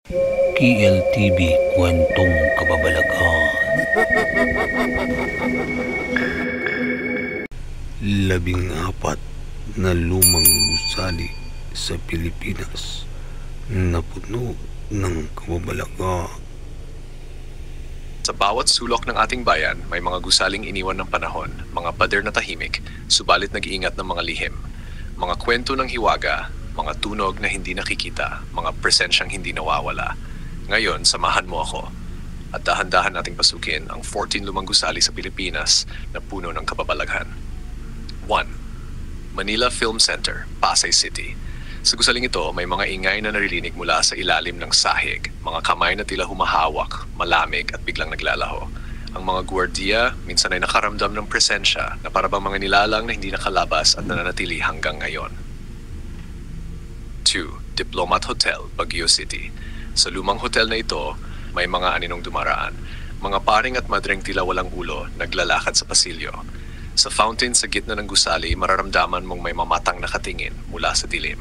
KLTV Kwentong Kababalaghan. Labing-apat na lumang gusali sa Pilipinas na puno ng kababalaghan. Sa bawat sulok ng ating bayan, may mga gusaling iniwan ng panahon, mga pader na tahimik, subalit nag-iingat ng mga lihim. Mga kwento ng hiwaga, mga tunog na hindi nakikita, mga presensyang hindi nawawala. Ngayon, samahan mo ako. At dahan-dahan nating pasukin ang 14 lumang gusali sa Pilipinas na puno ng kababalaghan. 1. Manila Film Center, Pasay City. Sa gusaling ito, may mga ingay na naririnig mula sa ilalim ng sahig, mga kamay na tila humahawak, malamig at biglang naglalaho. Ang mga gwardiya minsan ay nakaramdam ng presensya na parabang mga nilalang na hindi nakalabas at nananatili hanggang ngayon. 2. Diplomat Hotel, Baguio City. Sa lumang hotel na ito, may mga aninong dumaraan. Mga paring at madreng tila walang ulo, naglalakad sa pasilyo. Sa fountain sa gitna ng gusali, mararamdaman mong may mamatang nakatingin mula sa dilim.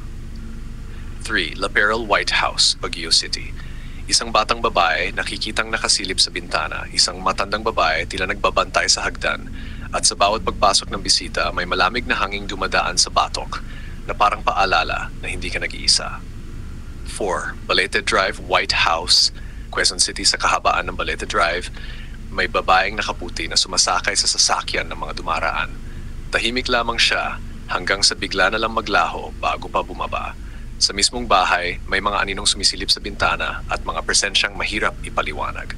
3. La Perle White House, Baguio City. Isang batang babae nakikitang nakasilip sa bintana, isang matandang babae tila nagbabantay sa hagdan, at sa bawat pagpasok ng bisita may malamig na hanging dumadaan sa batok na parang paalala na hindi ka nag-iisa. 4. Balete Drive White House, Quezon City. Sa kahabaan ng Balete Drive, may babaeng nakaputi na sumasakay sa sasakyan ng mga dumaraan. Tahimik lamang siya hanggang sa bigla na lang maglaho bago pa bumaba. Sa mismong bahay, may mga aninong sumisilip sa bintana at mga presensyang mahirap ipaliwanag.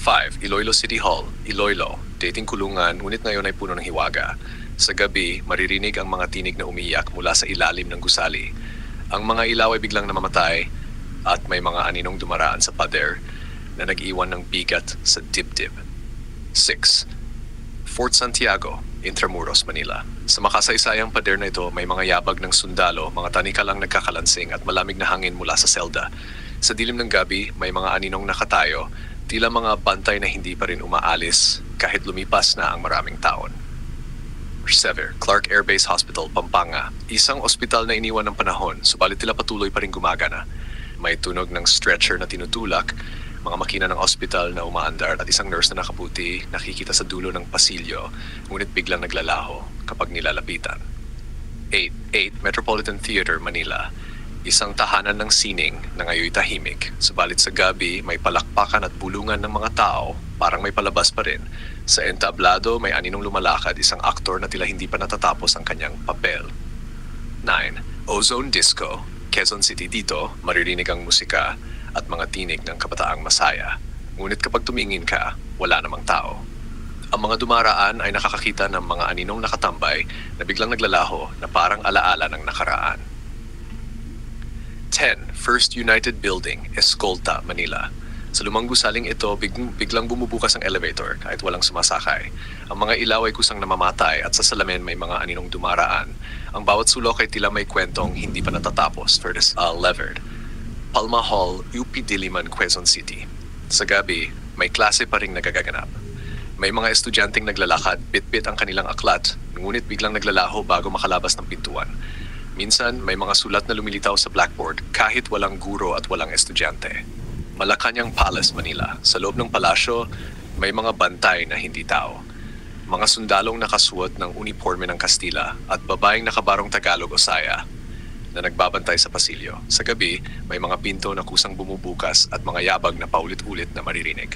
5. Iloilo City Hall, Iloilo. Dating kulungan, ngunit ngayon ay puno ng hiwaga. Sa gabi, maririnig ang mga tinig na umiiyak mula sa ilalim ng gusali. Ang mga ilaw ay biglang namamatay at may mga aninong dumaraan sa pader na nag-iwan ng bigat sa dibdib. 6. Fort Santiago, Intramuros, Manila. Sa makasaysayang pader na ito, may mga yabag ng sundalo, mga tanikalang nagkakalansing at malamig na hangin mula sa selda. Sa dilim ng gabi, may mga aninong nakatayo, tila mga bantay na hindi pa rin umaalis kahit lumipas na ang maraming taon. 7. Clark Air Base Hospital, Pampanga. Isang ospital na iniwan ng panahon, subalit tila patuloy pa rin gumagana. May tunog ng stretcher na tinutulak, mga makina ng ospital na umaandar at isang nurse na nakaputi nakikita sa dulo ng pasilyo, ngunit biglang naglalaho kapag nilalapitan. 8. Metropolitan Theater, Manila. Isang tahanan ng sining na ngayoy tahimik, subalit sa gabi may palakpakan at bulungan ng mga tao, parang may palabas pa rin. Sa entablado may aninong lumalakad, isang aktor na tila hindi pa natatapos ang kanyang papel. 9. Ozone Disco, Quezon City. Dito, maririnig ang musika at mga tinig ng kabataang masaya. Ngunit kapag tumingin ka, wala namang tao. Ang mga dumaraan ay nakakakita ng mga aninong nakatambay na biglang naglalaho na parang alaala ng nakaraan. 10. First United Building, Escolta, Manila. Sa lumang gusaling ito, biglang bumubukas ang elevator kahit walang sumasakay. Ang mga ilaw ay kusang namamatay at sa salamin may mga aninong dumaraan. Ang bawat sulok ay tila may kwentong hindi pa natatapos. 11. Palma Hall, UP Diliman, Quezon City. Sa gabi, may klase pa ring nagaganap. May mga estudyanteng naglalakad, bit-bit ang kanilang aklat, ngunit biglang naglalaho bago makalabas ng pintuan. Minsan, may mga sulat na lumilitaw sa blackboard kahit walang guro at walang estudyante. Malacanang Palace, Manila. Sa loob ng palasyo, may mga bantay na hindi tao. Mga sundalong nakasuot ng uniforme ng Kastila at babaeng nakabarong Tagalog o Saya na nagbabantay sa pasilyo. Sa gabi, may mga pinto na kusang bumubukas at mga yabag na paulit-ulit na maririnig.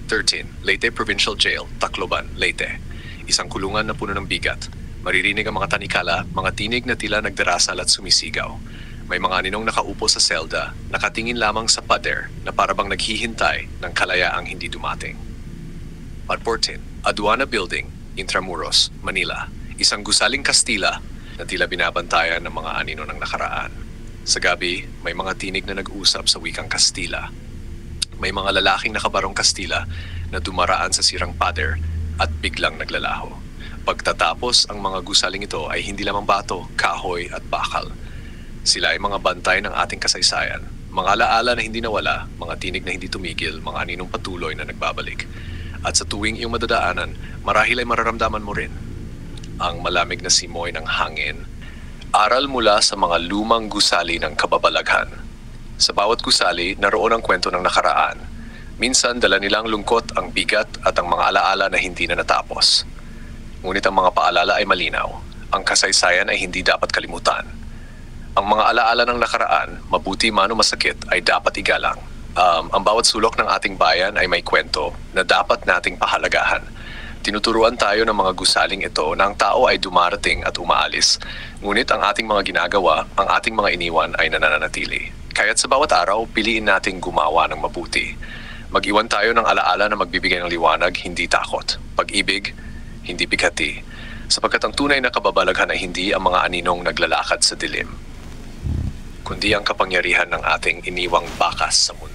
13. Leyte Provincial Jail, Tacloban, Leyte. Isang kulungan na puno ng bigat. Maririnig ang mga tanikala, mga tinig na tila nagdarasal at sumisigaw. May mga aninong nakaupo sa selda, nakatingin lamang sa pader na parabang naghihintay ng kalayaang hindi dumating. 14. Aduana Building, Intramuros, Manila. Isang gusaling Kastila na tila binabantayan ng mga anino ng nakaraan. Sa gabi, may mga tinig na nag-usap sa wikang Kastila. May mga lalaking nakabarong Kastila na dumaraan sa sirang pader at biglang naglalaho. Pagtatapos, ang mga gusaling ito ay hindi lamang bato, kahoy at bakal. Sila ay mga bantay ng ating kasaysayan, mga alaala na hindi nawala, mga tinig na hindi tumigil, mga aninong patuloy na nagbabalik. At sa tuwing iyong madadaanan, marahil ay mararamdaman mo rin ang malamig na simoy ng hangin, aral mula sa mga lumang gusali ng kababalaghan. Sa bawat gusali, naroon ang kwento ng nakaraan. Minsan, dala nilang lungkot, ang bigat at ang mga alaala na hindi na natapos. Ngunit ang mga paalala ay malinaw. Ang kasaysayan ay hindi dapat kalimutan. Ang mga alaala ng nakaraan, mabuti man o masakit, ay dapat igalang. Ang bawat sulok ng ating bayan ay may kwento na dapat nating pahalagahan. Tinuturuan tayo ng mga gusaling ito na ang tao ay dumarating at umaalis. Ngunit ang ating mga ginagawa, ang ating mga iniwan ay nananatili. Kaya't sa bawat araw, piliin nating gumawa ng mabuti. Mag-iwan tayo ng alaala na magbibigay ng liwanag, hindi takot. Pag-ibig, hindi bigati. Sapagkat ang tunay na kababalaghan ay hindi ang mga aninong naglalakad sa dilim, kundi ang kapangyarihan ng ating iniwang bakas sa mundo.